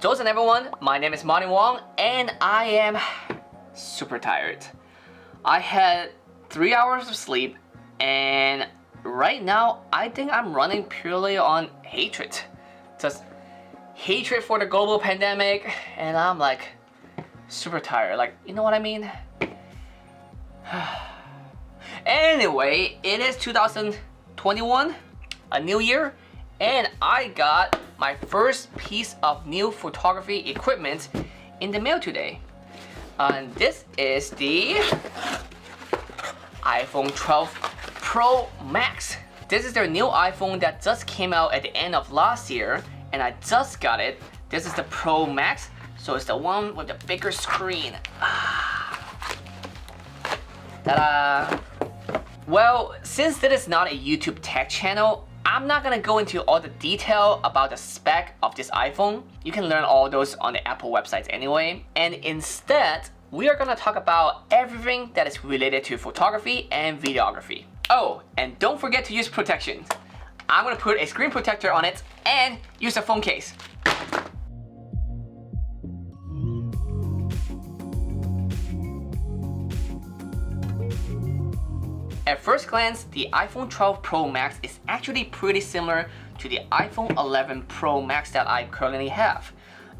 Hello everyone, my name is Wong and I am super tired. I had 3 hours of sleep and right now I think I'm running purely on hatred. Just hatred for the global pandemic, and I'm like super tired, like, you know what I mean? Anyway, it is 2021, a new year, and I got my first piece of new photography equipment in the mail today. And this is the iPhone 12 Pro Max. This is their new iPhone that just came out at the end of last year, and I just got it. This is the Pro Max, so it's the one with the bigger screen. Ta-da! Well, since this is not a YouTube tech channel, I'm not gonna go into all the detail about the spec of this iPhone. You can learn all those on the Apple websites anyway. And instead, we are gonna talk about everything that is related to photography and videography. Oh, and don't forget to use protection. I'm gonna put a screen protector on it and use a phone case. At first glance, the iPhone 12 Pro Max is actually pretty similar to the iPhone 11 Pro Max that I currently have.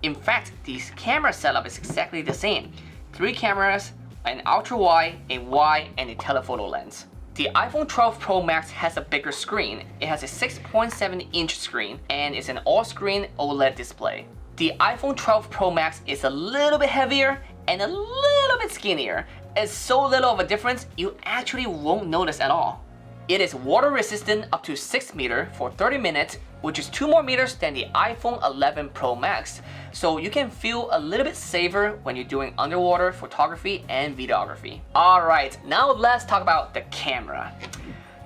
In fact, the camera setup is exactly the same. 3 cameras, an ultra-wide, a wide, and a telephoto lens. The iPhone 12 Pro Max has a bigger screen. It has a 6.7-inch screen and it's an all-screen OLED display. The iPhone 12 Pro Max is a little bit heavier and a little bit skinnier. It's so little of a difference, you actually won't notice at all. It is water resistant up to 6 meters for 30 minutes, which is 2 more meters than the iPhone 11 Pro Max. So you can feel a little bit safer when you're doing underwater photography and videography. Alright, now let's talk about the camera.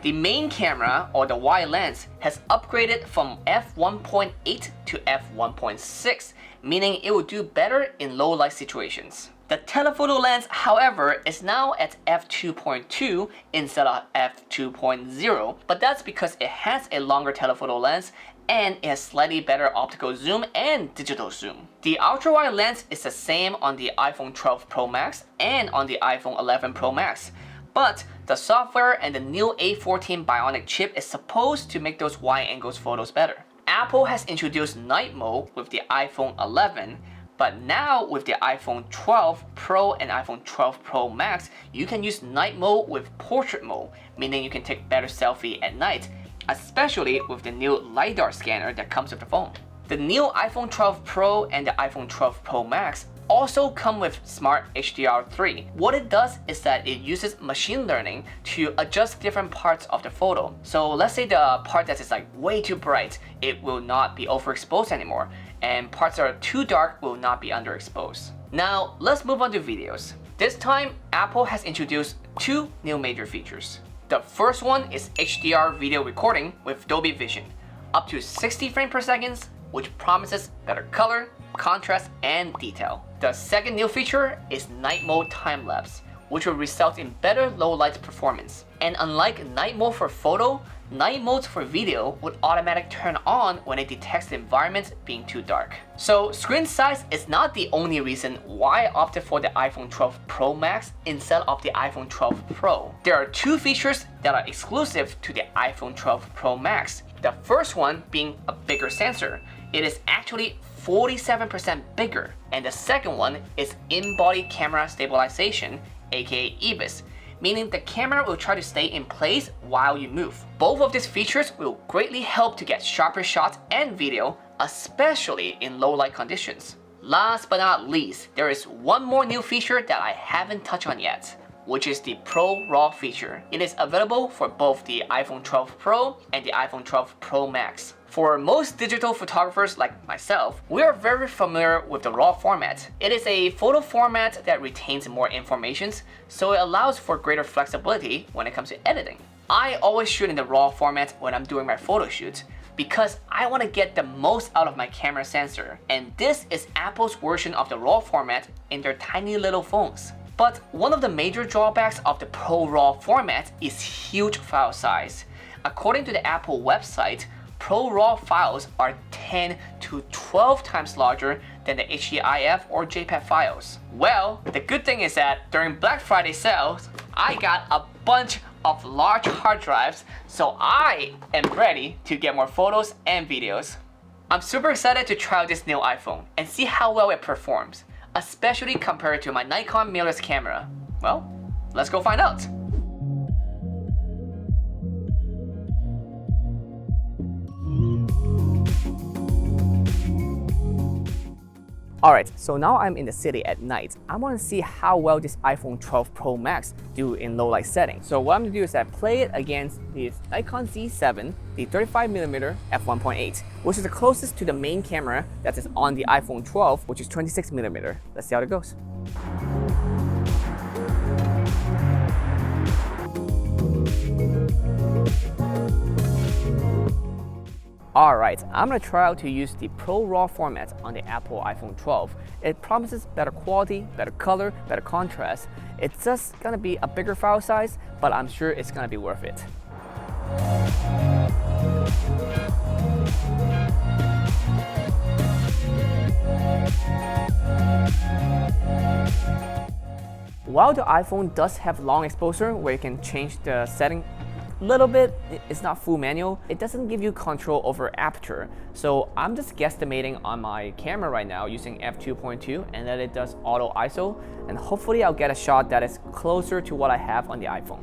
The main camera, or the wide lens, has upgraded from f1.8 to f1.6, meaning it will do better in low light situations. The telephoto lens, however, is now at f2.2 instead of f2.0, but that's because it has a longer telephoto lens and it has slightly better optical zoom and digital zoom. The ultra-wide lens is the same on the iPhone 12 Pro Max and on the iPhone 11 Pro Max, but the software and the new A14 Bionic chip is supposed to make those wide angles photos better. Apple has introduced night mode with the iPhone 11, but now with the iPhone 12 Pro and iPhone 12 Pro Max, you can use night mode with portrait mode, meaning you can take better selfie at night, especially with the new LiDAR scanner that comes with the phone. The new iPhone 12 Pro and the iPhone 12 Pro Max also come with Smart HDR3. What it does is that it uses machine learning to adjust different parts of the photo. So let's say the part that is like way too bright, it will not be overexposed anymore, and parts that are too dark will not be underexposed. Now let's move on to videos. This time, Apple has introduced 2 new major features. The first one is HDR video recording with Dolby Vision, up to 60 frames per second, which promises better color, contrast, and detail. The second new feature is night mode time-lapse, which will result in better low light performance. And unlike night mode for photo, night modes for video would automatically turn on when it detects the environment being too dark. So screen size is not the only reason why I opted for the iPhone 12 Pro Max instead of the iPhone 12 Pro. There are 2 features that are exclusive to the iPhone 12 Pro Max. The first one being a bigger sensor. It is actually 47% bigger. And the second one is in-body camera stabilization, aka EBIS, meaning the camera will try to stay in place while you move. Both of these features will greatly help to get sharper shots and video, especially in low light conditions. Last but not least, there is one more new feature that I haven't touched on yet, which is the Pro RAW feature. It is available for both the iPhone 12 Pro and the iPhone 12 Pro Max. For most digital photographers like myself, we are very familiar with the RAW format. It is a photo format that retains more information, so it allows for greater flexibility when it comes to editing. I always shoot in the RAW format when I'm doing my photo shoots because I want to get the most out of my camera sensor, and this is Apple's version of the RAW format in their tiny little phones. But one of the major drawbacks of the Pro RAW format is huge file size. According to the Apple website, Pro RAW files are 10 to 12 times larger than the HEIF or JPEG files. Well, the good thing is that during Black Friday sales, I got a bunch of large hard drives, so I am ready to get more photos and videos. I'm super excited to try out this new iPhone and see how well it performs, especially compared to my Nikon mirrorless camera. Well, let's go find out. Alright, so now I'm in the city at night. I want to see how well this iPhone 12 Pro Max do in low light settings. So what I'm going to do is play it against this Nikon Z7, the 35mm f1.8, which is the closest to the main camera that is on the iPhone 12, which is 26mm. Let's see how it goes. Alright, I'm going to try out to use the Pro RAW format on the Apple iPhone 12. It promises better quality, better color, better contrast. It's just going to be a bigger file size, but I'm sure it's going to be worth it. While the iPhone does have long exposure where you can change the setting little bit, it's not full manual, it doesn't give you control over aperture. So I'm just guesstimating on my camera right now using f2.2 and that it does auto ISO, and hopefully I'll get a shot that is closer to what I have on the iPhone.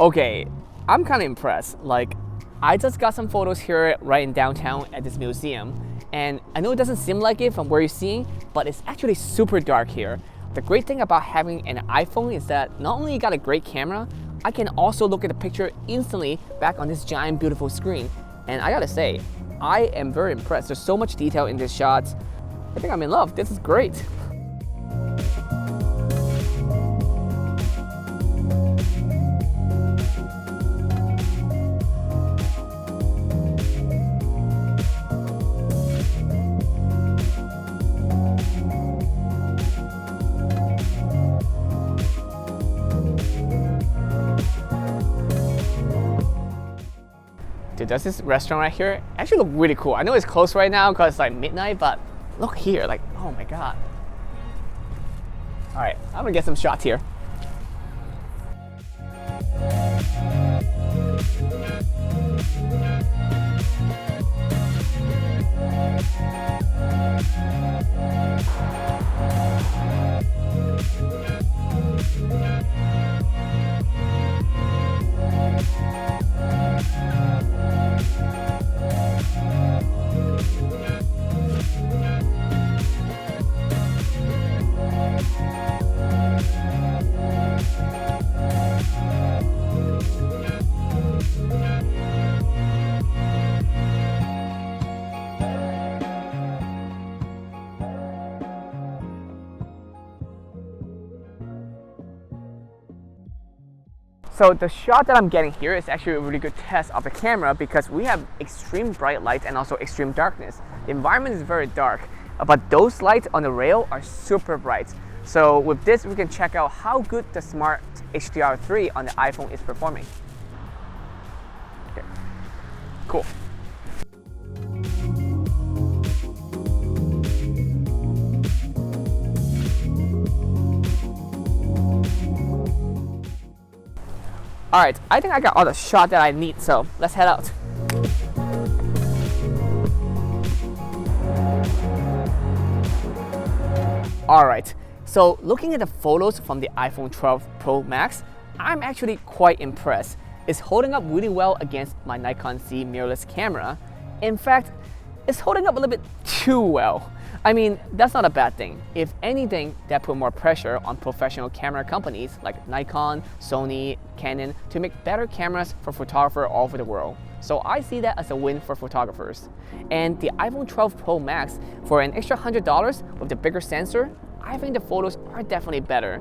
Okay, I'm kind of impressed. Like, I just got some photos here right in downtown at this museum. And I know it doesn't seem like it from where you're seeing, but it's actually super dark here. The great thing about having an iPhone is that not only you got a great camera, I can also look at the picture instantly back on this giant beautiful screen. And I gotta say, I am very impressed. There's so much detail in this shot. I think I'm in love. This is great. Dude, does this restaurant right here actually look really cool? I know it's closed right now because it's like midnight, but look here, like, oh my god. All right, I'm gonna get some shots here. So the shot that I'm getting here is actually a really good test of the camera because we have extreme bright light and also extreme darkness. The environment is very dark, but those lights on the rail are super bright. So with this, we can check out how good the Smart HDR3 on the iPhone is performing. Okay, cool. Alright, I think I got all the shot that I need, so let's head out. Alright, so looking at the photos from the iPhone 12 Pro Max, I'm actually quite impressed. It's holding up really well against my Nikon Z mirrorless camera. In fact, it's holding up a little bit too well. I mean, that's not a bad thing. If anything, that put more pressure on professional camera companies like Nikon, Sony, Canon to make better cameras for photographers all over the world. So I see that as a win for photographers. And the iPhone 12 Pro Max, for an extra $100 with the bigger sensor, I think the photos are definitely better.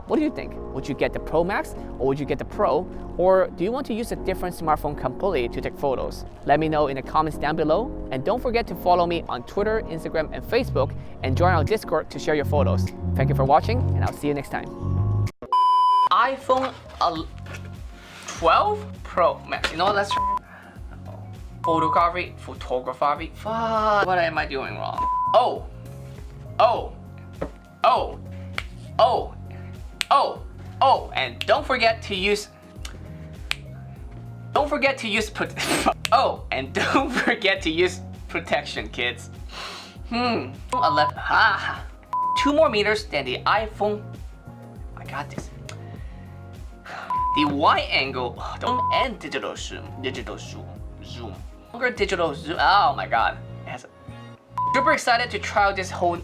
What do you think? Would you get the Pro Max or would you get the Pro? Or do you want to use a different smartphone completely to take photos? Let me know in the comments down below. And don't forget to follow me on Twitter, Instagram, and Facebook, and join our Discord to share your photos. Thank you for watching, and I'll see you next time. iPhone 12 Pro Max. You know what? Let's try. Photography. Fuck. What am I doing wrong? Oh, and don't forget to use. Don't forget to use and don't forget to use protection, kids. 11. 2 more meters than the iPhone. I got this. The wide angle and digital zoom. Longer digital zoom. Oh my god. Super excited to try out this whole